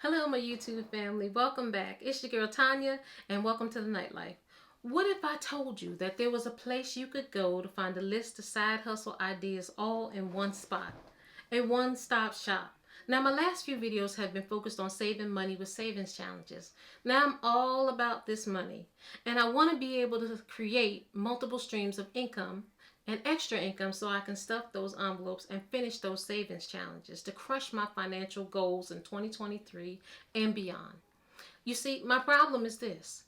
Hello, my YouTube family. Welcome back. It's your girl Tanya, and welcome to the Nightlife. What if I told you that there was a place you could go to find a list of side hustle ideas all in one spot? A one-stop shop. Now, my last few videos have been focused on saving money with savings challenges. Now, I'm all about this money, and I want to be able to create multiple streams of income and extra income so I can stuff those envelopes and finish those savings challenges to crush my financial goals in 2023 and beyond. You see, my problem is this.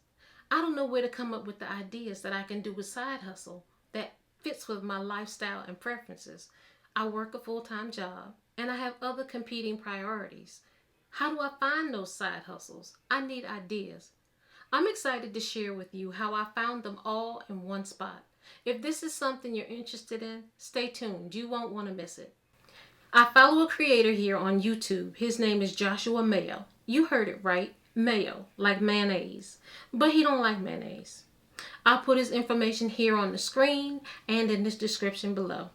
I don't know where to come up with the ideas that I can do with side hustle that fits with my lifestyle and preferences. I work a full-time job and I have other competing priorities. How do I find those side hustles? I need ideas. I'm excited to share with you how I found them all in one spot. If this is something you're interested in, stay tuned. You won't want to miss it. I follow a creator here on YouTube. His name is Joshua Mayo. You heard it right, Mayo, like mayonnaise. But he don't like mayonnaise. I'll put his information here on the screen and in this description below.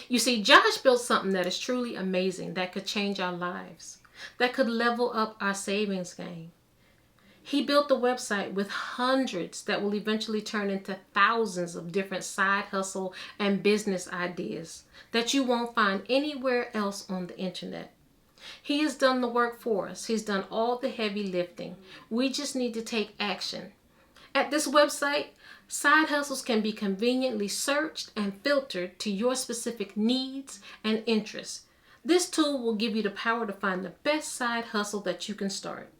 You see, Josh built something that is truly amazing that could change our lives, that could level up our savings game. He built a website with hundreds that will eventually turn into thousands of different side hustle and business ideas that you won't find anywhere else on the internet. He has done the work for us. He's done all the heavy lifting. We just need to take action. At this website, side hustles can be conveniently searched and filtered to your specific needs and interests. This tool will give you the power to find the best side hustle that you can start.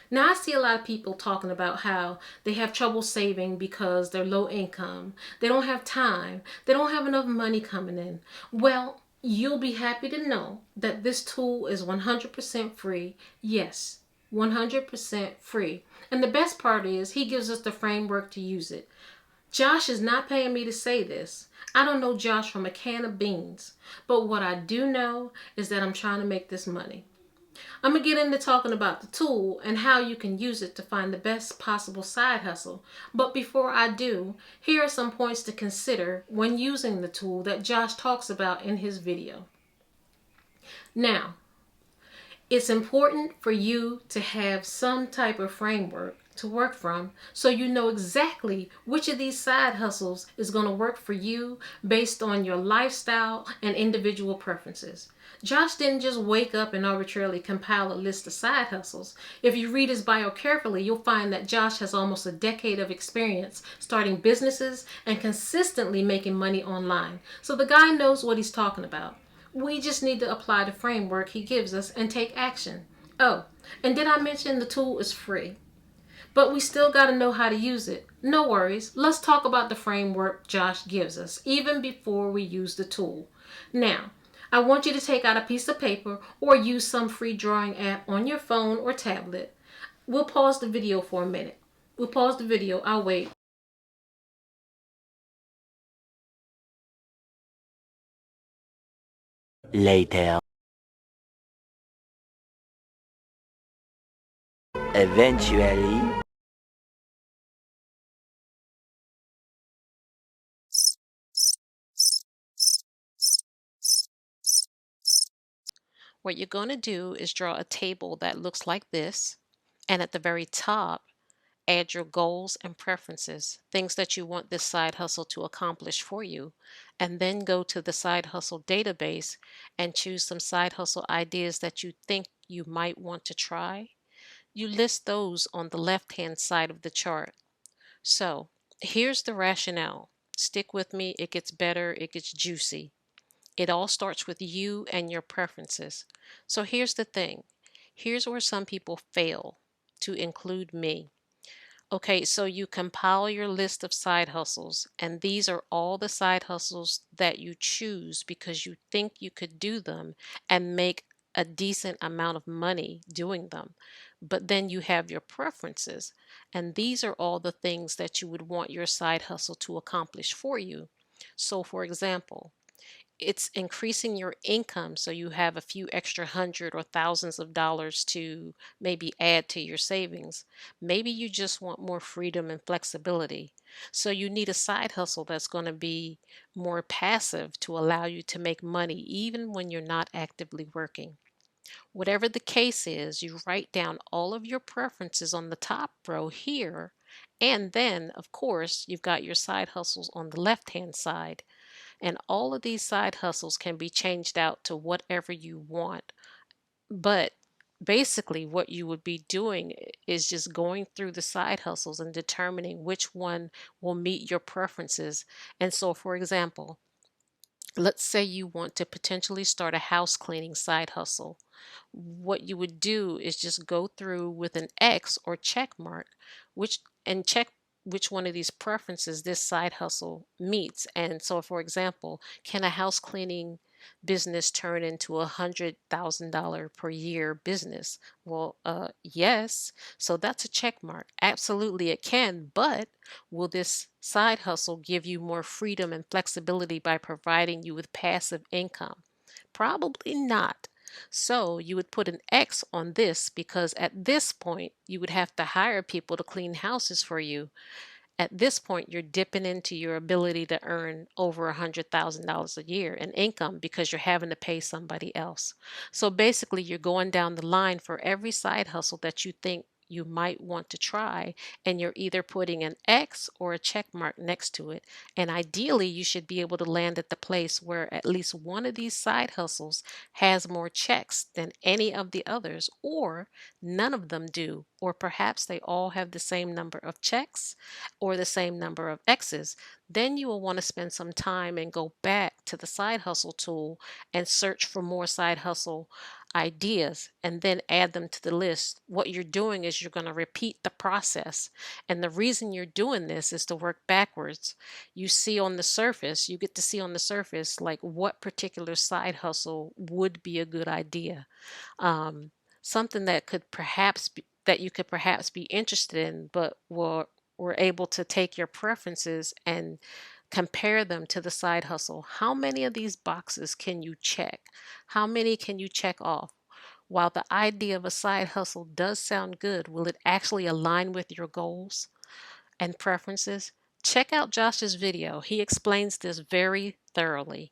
Now, I see a lot of people talking about how they have trouble saving because they're low income. They don't have time. They don't have enough money coming in. Well, you'll be happy to know that this tool is 100% free. Yes, 100% free. And the best part is he gives us the framework to use it. Josh is not paying me to say this. I don't know Josh from a can of beans. But what I do know is that I'm trying to make this money. I'm going to get into talking about the tool and how you can use it to find the best possible side hustle. But before I do, here are some points to consider when using the tool that Josh talks about in his video. Now, it's important for you to have some type of framework to work from so you know exactly which of these side hustles is going to work for you based on your lifestyle and individual preferences. Josh didn't just wake up and arbitrarily compile a list of side hustles. If you read his bio carefully, you'll find that Josh has almost a decade of experience starting businesses and consistently making money online. So the guy knows what he's talking about. We just need to apply the framework he gives us and take action. Oh, and did I mention the tool is free? But we still got to know how to use it. No worries. Let's talk about the framework Josh gives us, even before we use the tool. Now, I want you to take out a piece of paper or use some free drawing app on your phone or tablet. We'll pause the video for a minute. We'll pause the video. I'll wait. Later. Eventually. What you're going to do is draw a table that looks like this, and at the very top, add your goals and preferences, things that you want this side hustle to accomplish for you, and then go to the side hustle database and choose some side hustle ideas that you think you might want to try. You list those on the left-hand side of the chart. So here's the rationale. Stick with me, it gets better, it gets juicy. It all starts with you and your preferences. So here's the thing. Here's where some people fail, to include me. Okay, so you compile your list of side hustles, and these are all the side hustles that you choose because you think you could do them and make a decent amount of money doing them. But then you have your preferences, and these are all the things that you would want your side hustle to accomplish for you. So, for example, it's increasing your income so you have a few extra hundred or thousands of dollars to maybe add to your savings. Maybe you just want more freedom and flexibility. So you need a side hustle that's going to be more passive to allow you to make money even when you're not actively working. Whatever the case is, you write down all of your preferences on the top row here. And then, of course, you've got your side hustles on the left-hand side. And all of these side hustles can be changed out to whatever you want. But basically, what you would be doing is just going through the side hustles and determining which one will meet your preferences. And so, for example, let's say you want to potentially start a house cleaning side hustle. What you would do is just go through with an X or check mark, which and check which one of these preferences this side hustle meets. And so, for example, can a house cleaning business turn into $100,000 per year business? Well, yes. So that's a check mark. Absolutely, it can. But will this side hustle give you more freedom and flexibility by providing you with passive income? Probably not. So you would put an X on this because at this point you would have to hire people to clean houses for you. At this point, you're dipping into your ability to earn over $100,000 a year in income because you're having to pay somebody else. So basically, you're going down the line for every side hustle that you think you might want to try, and you're either putting an X or a check mark next to it. And ideally, you should be able to land at the place where at least one of these side hustles has more checks than any of the others, or none of them do, or perhaps they all have the same number of checks or the same number of X's. Then you will want to spend some time and go back to the side hustle tool and search for more side hustle ideas and then add them to the list. What you're doing is you're going to repeat the process. And the reason you're doing this is to work backwards. You get to see on the surface like what particular side hustle would be a good idea. Um, Something that you could perhaps be interested in, but were able to take your preferences and compare them to the side hustle. How many of these boxes can you check? How many can you check off? While the idea of a side hustle does sound good, will it actually align with your goals and preferences? Check out Josh's video. He explains this very thoroughly.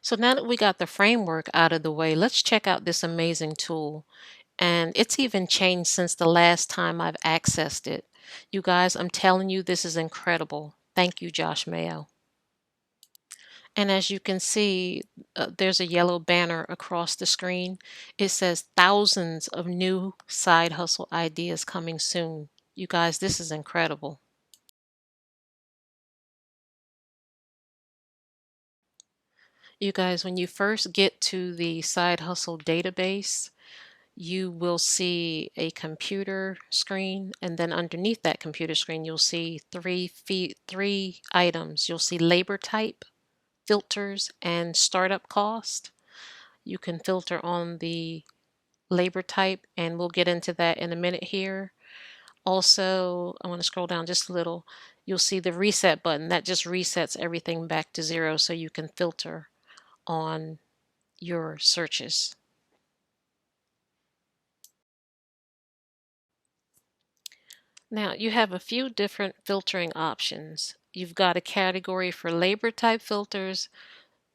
So now that we got the framework out of the way, let's check out this amazing tool. And it's even changed since the last time I've accessed it. You guys, I'm telling you, this is incredible. Thank you, Josh Mayo. And as you can see, there's a yellow banner across the screen. It says thousands of new side hustle ideas coming soon. You guys, this is incredible. You guys, when you first get to the side hustle database, you will see a computer screen, and then underneath that computer screen, you'll see three items. You'll see labor type, filters, and startup cost. You can filter on the labor type, and we'll get into that in a minute here. Also, I want to scroll down just a little. You'll see the reset button. That just resets everything back to zero so you can filter on your searches. Now, you have a few different filtering options. You've got a category for labor type filters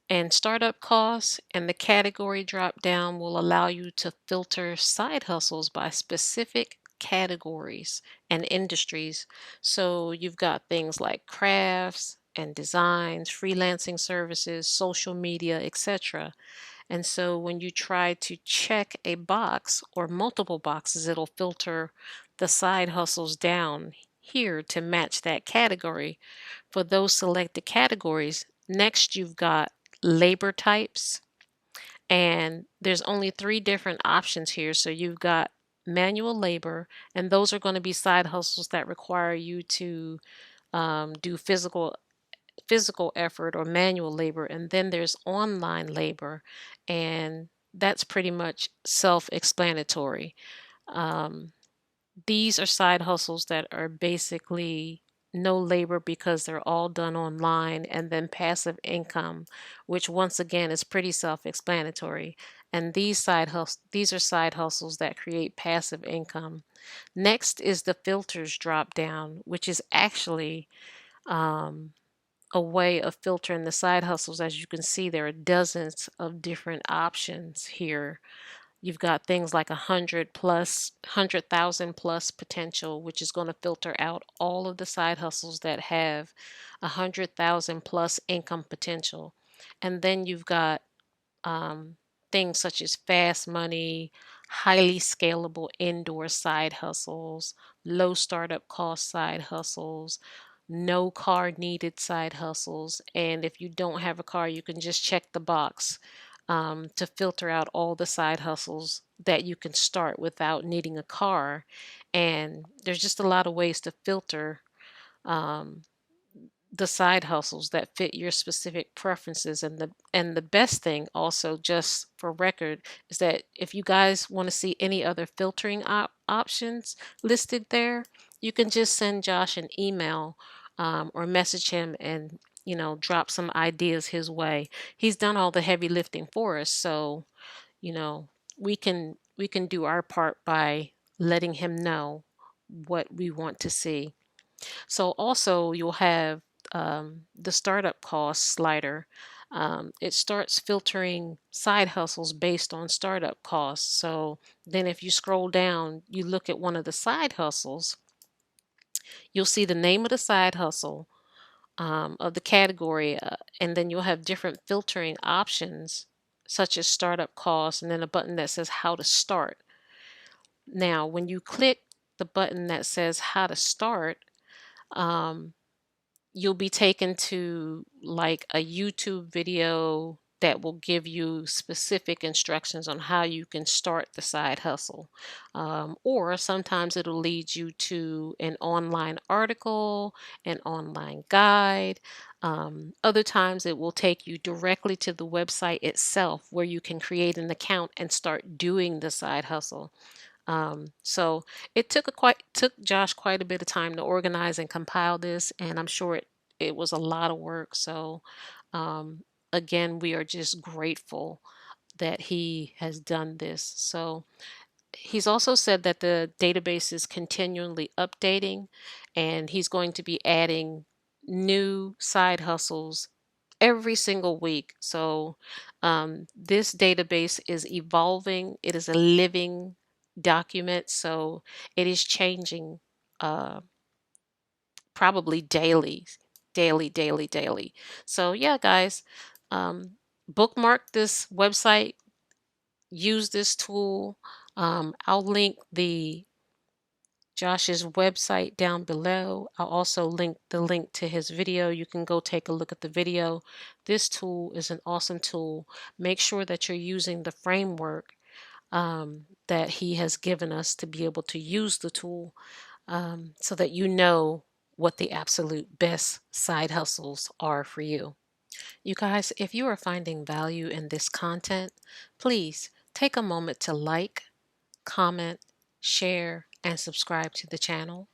and startup costs, and the category drop down will allow you to filter side hustles by specific categories and industries. So you've got things like crafts and designs, freelancing services, social media, etc. And so when you try to check a box or multiple boxes, it'll filter the side hustles down here to match that category. For those selected categories, next you've got labor types, and there's only three different options here. So you've got manual labor, and those are going to be side hustles that require you to do physical effort or manual labor. And then there's online labor, and that's pretty much self-explanatory. Um, these are side hustles that are basically no labor because they're all done online, and then passive income, which once again is pretty self-explanatory. And these are side hustles that create passive income. Next is the filters drop down, which is actually um, a way of filtering the side hustles. As you can see, there are dozens of different options here. You've got things like 100,000 plus potential, which is going to filter out all of the side hustles that have 100,000 plus income potential. And then you've got um, things such as fast money, highly scalable indoor side hustles, low startup cost side hustles, no car needed side hustles. And if you don't have a car, you can just check the box to filter out all the side hustles that you can start without needing a car. And there's just a lot of ways to filter um, the side hustles that fit your specific preferences. And the best thing also, just for record, is that if you guys want to see any other filtering options listed there, you can just send Josh an email or message him and drop some ideas his way. He's done all the heavy lifting for us, so you know we can do our part by letting him know what we want to see. So also you'll have the startup cost slider. It starts filtering side hustles based on startup costs. So then if you scroll down, you look at one of the side hustles, you'll see the name of the side hustle, of the category, and then you'll have different filtering options such as startup costs and then a button that says how to start. Now, when you click the button that says how to start, um, you'll be taken to like a YouTube video that will give you specific instructions on how you can start the side hustle. Or sometimes it'll lead you to an online article, an online guide. Other times it will take you directly to the website itself where you can create an account and start doing the side hustle. So it took Josh quite a bit of time to organize and compile this, and I'm sure it was a lot of work. So um, again, we are just grateful that he has done this. So he's also said that the database is continually updating, and he's going to be adding new side hustles every single week. So this database is evolving. It is a living document, so it is changing uh, probably daily, daily, daily, daily. So yeah, guys, um, bookmark this website, use this tool. I'll link the Josh's website down below. I'll also link the link to his video. You can go take a look at the video. This tool is an awesome tool. Make sure that you're using the framework that he has given us to be able to use the tool, so that you know what the absolute best side hustles are for you. You guys, if you are finding value in this content, please take a moment to like, comment, share, and subscribe to the channel.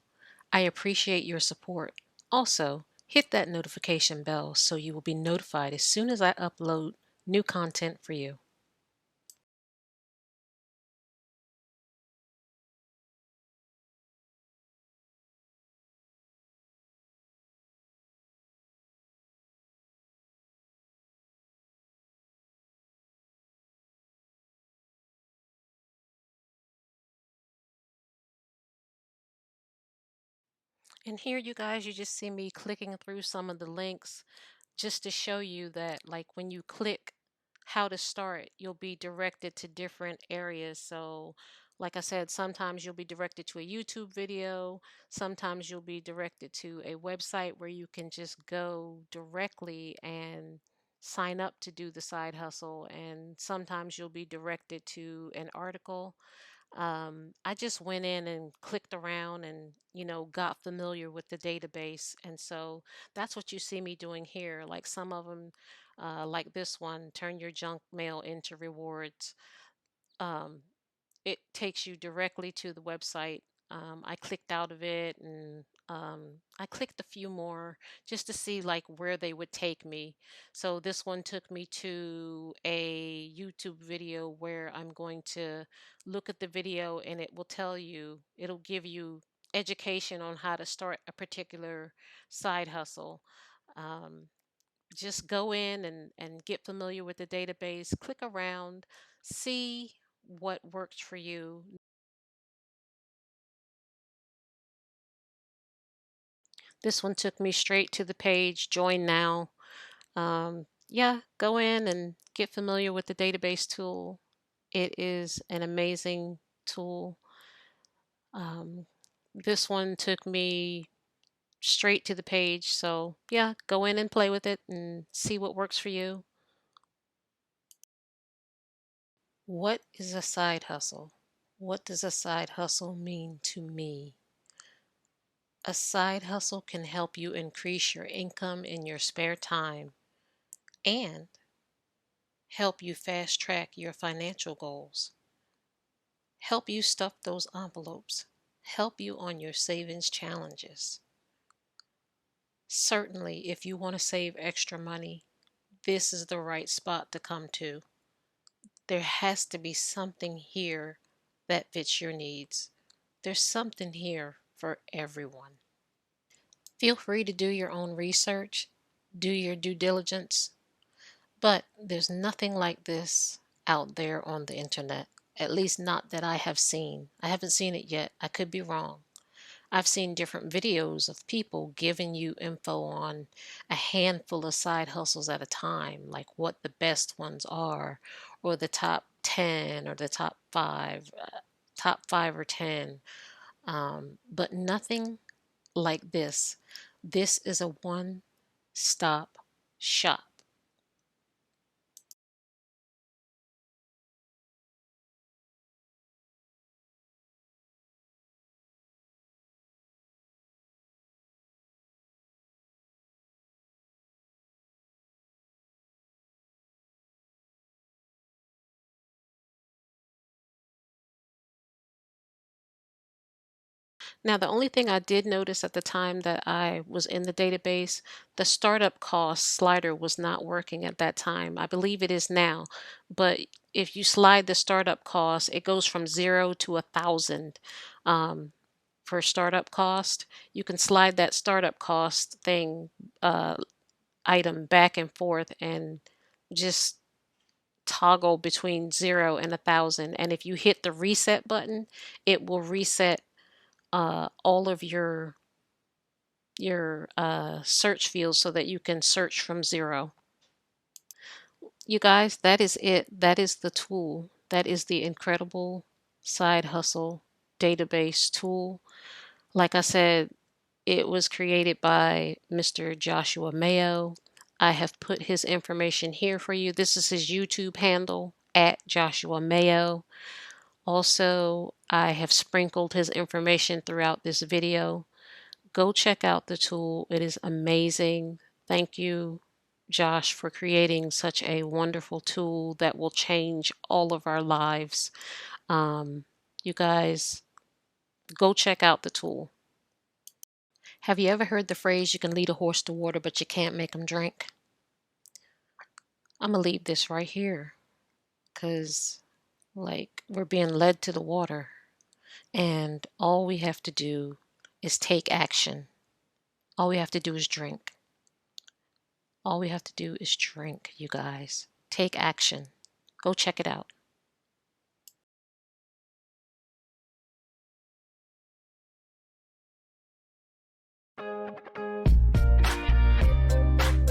I appreciate your support. Also, hit that notification bell so you will be notified as soon as I upload new content for you. And here, you guys, you just see me clicking through some of the links just to show you that, like, when you click how to start, you'll be directed to different areas. So, like I said, sometimes you'll be directed to a YouTube video, sometimes you'll be directed to a website where you can just go directly and sign up to do the side hustle, and sometimes you'll be directed to an article. I just went in and clicked around and, got familiar with the database. And so that's what you see me doing here. Like some of them, like this one, turn your junk mail into rewards. Um, it takes you directly to the website. I clicked out of it, and I clicked a few more just to see like where they would take me. So this one took me to a YouTube video where I'm going to look at the video, and it will tell you, it'll give you education on how to start a particular side hustle. Um, just go in and get familiar with the database, click around, see what works for you. This one took me straight to the page, join now. Yeah, go in and get familiar with the database tool. It is an amazing tool. Um, this one took me straight to the page. So, yeah, go in and play with it and see what works for you. What is a side hustle? What does a side hustle mean to me? A side hustle can help you increase your income in your spare time and help you fast track your financial goals, help you stuff those envelopes, help you on your savings challenges. Certainly, if you want to save extra money, this is the right spot to come to. There has to be something here that fits your needs. There's something here for everyone. Feel free to do your own research, do your due diligence, but there's nothing like this out there on the internet, at least not that I have seen. I haven't seen it yet. I could be wrong. I've seen different videos of people giving you info on a handful of side hustles at a time, like what the best ones are, or the top 10, or the top five or 10. But nothing like this. This is a one stop shop. Now, the only thing I did notice at the time that I was in the database, the startup cost slider was not working at that time. I believe it is now, but if you slide the startup cost, it goes from 0 to 1,000 for startup cost. You can slide that startup cost thing uh, item back and forth and just toggle between 0 and 1,000. And if you hit the reset button, it will reset all of your search fields so that you can search from 0. You guys, that is it. That is the tool. That is the incredible side hustle database tool. Like I said, it was created by Mr. Joshua Mayo. I have put his information here for you. This is his YouTube handle at Joshua Mayo. Also, I have sprinkled his information throughout this video. Go check out the tool. It is amazing. Thank you, Josh, for creating such a wonderful tool that will change all of our lives. You guys, go check out the tool. Have you ever heard the phrase, you can lead a horse to water, but you can't make him drink? I'm going to leave this right here because, like, we're being led to the water, and all we have to do is take action. All we have to do is drink. All we have to do is drink, you guys. Take action. Go check it out.